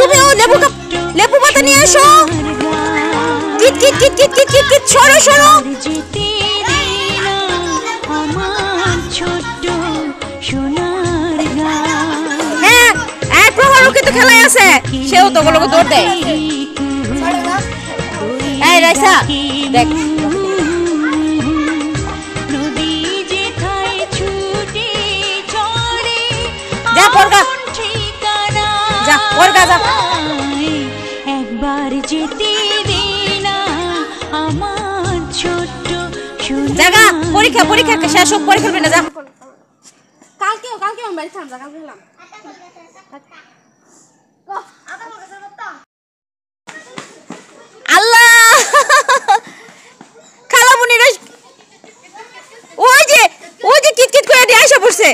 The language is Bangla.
তুমি ও লেবু পাতা নিয়ে এসো। Kit kit kit kit kit kit kit সরো সরো। হ্যাঁ এক প্রভারকে তো খেলাই আছে, সেও তো গুলোকে দৌড় দেয়। এই রাইসা দেখ যা পড়গা, যা পড়গা যা। একবার যেতে দে না আমার ছোট্ট জায়গা পরীক্ষা পরীক্ষা শেষ হোক পরে খেলবে না, যা। কালকে আমি বাড়ি থাকলাম, কালকে খেলাম। আল্লাহ খালামুনি ওই যে কিট কিট করে দিয়ে আইসা পড়ছে।